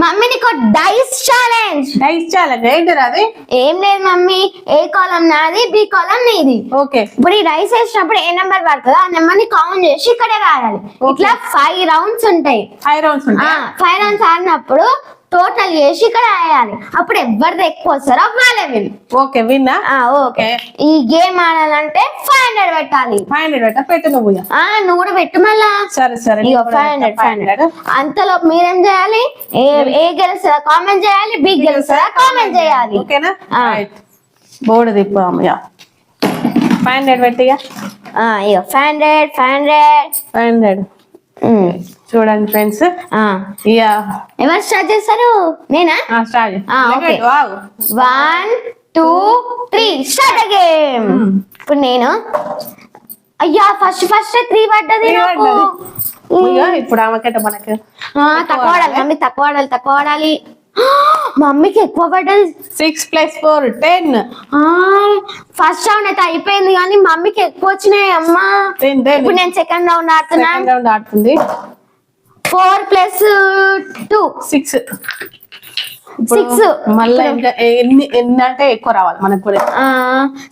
Mummy నీకు dice challenge. ఏంటిరా అది? ఏం లేదు మమ్మీ, ఏ కాలం నాది, బి కాలం నీది. ఓకే, ఇప్పుడు ఈ డైస్ వేసినప్పుడు ఏ నెంబర్ పడుతుందో ఆ నెంబర్ ని కౌంట్ చేసి ఇక్కడే రాయాలి. ఇట్లా 5 రౌండ్స్ ఉంటాయి. 5 రౌండ్స్ ఆడినప్పుడు టోటల్ చేసి ఇక్కడ రాయాలి. అప్పుడు ఎవరిది ఎక్కువ వస్తారో వాళ్ళే విన్. ఓకే, విన్నా. ఓకే, ఈ గేమ్ ఆడాలంటే 500 పెట్టాలి. 500 పెట్టు నువ్వు. నువ్వు కూడా పెట్టు మళ్ళా. సరే 500. అంతలో మీరేం చేయాలి? ఏ గెలుస్తారా కామెంట్ చేయాలి, బి గెలుస్తారా కామెంట్ చేయాలి. ఓకేనా? బోర్డు తిప్పు. 500 పెట్టిగా. 500. చూడండి ఫ్రెండ్స్, ఎవరు స్టార్ట్ చేస్తారు? నేనా? 1 2 3 స్టార్ట్ గేమ్. ఇప్పుడు నేను అయ్యా ఫస్ట్ 3 పడ్డది. ఇప్పుడు ఆమెకట మనకు తక్కువ వాడాలి మమ్మీ, తక్కువ వాడాలి. మమ్మీకి ఎక్కువ పడ్డది. 6 + 4 10. ఫస్ట్ రౌండ్ అయితే అయిపోయింది కానీ మమ్మీకి ఎక్కువ వచ్చినాయి అమ్మా. ఇప్పుడు నేను సెకండ్ రౌండ్ ఆడుతుంది. 4 + 2 6. 6 మళ్ళీ ఎన్ని అంటే ఎక్కువ రావాలి మనకు కూడా.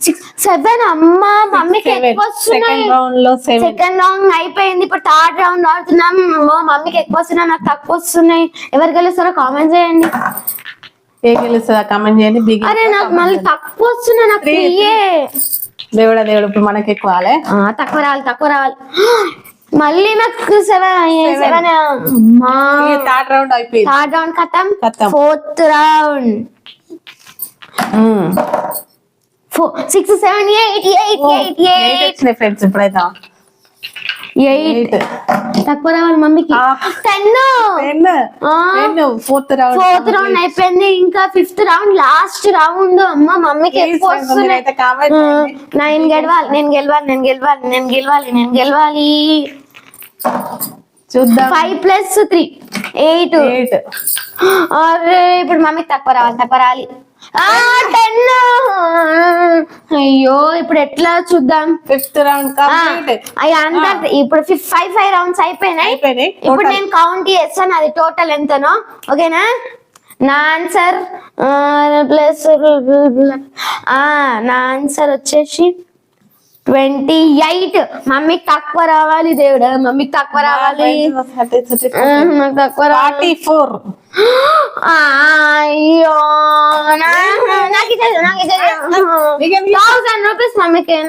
6 7 అమ్మా మమ్మీకి ఎక్కువ వస్తున్నాయి. సెకండ్ రౌండ్ అయిపోయింది, ఇప్పుడు థర్డ్ రౌండ్ ఆడుతున్నాం. మమ్మీకి ఎక్కువ వస్తున్నాయి, నాకు తక్కువ వస్తున్నాయి. ఎవరు గెలుస్తారో కామెంట్ చేయండి. ఏ గెలుస్తుందా కామెంట్ చేయండి. అరే నాకు మళ్ళీ తక్కువ వస్తున్నాయి, నాకు దేవుడా ఇప్పుడు మనకి ఎక్కువ తక్కువ రావాలి. మళ్ళీ నాకు 7. థర్డ్ రౌండ్ అయిపోయింది. థర్డ్ రౌండ్ ఖతం. ఫోర్త్ రౌండ్ 6 7 8 ఫ్రెండ్స్ ఇప్పుడైతే 8 తక్కువ రావాలి మమ్మీకి. 10. ఫోర్త్ రౌండ్ అయిపోయింది, ఇంకా 5th రౌండ్ లాస్ట్ రౌండ్. అమ్మ మమ్మీకి ఎక్కువ వస్తున్నాయి. 9 గెలవాలి. చూద్దాం. 5 + 3 8. అరే ఇప్పుడు మమ్మీకి తక్కువ రావాలి. 10. అయ్యో ఇప్పుడు ఎట్లా చూద్దాం. 5th రౌండ్ ఇప్పుడు 5 రౌండ్స్ అయిపోయినాయి. ఇప్పుడు నేను కౌంట్ చేస్తాను అది టోటల్ ఎంతనో. ఓకేనా? నా ఆన్సర్ వచ్చేసి 28. మమ్మీకి తక్కువ రావాలి దేవుడా, మమ్మీకి తక్కువ రావాలి. 44. అయ్యో నాకు 1000 రూపీస్ మమ్మీకి.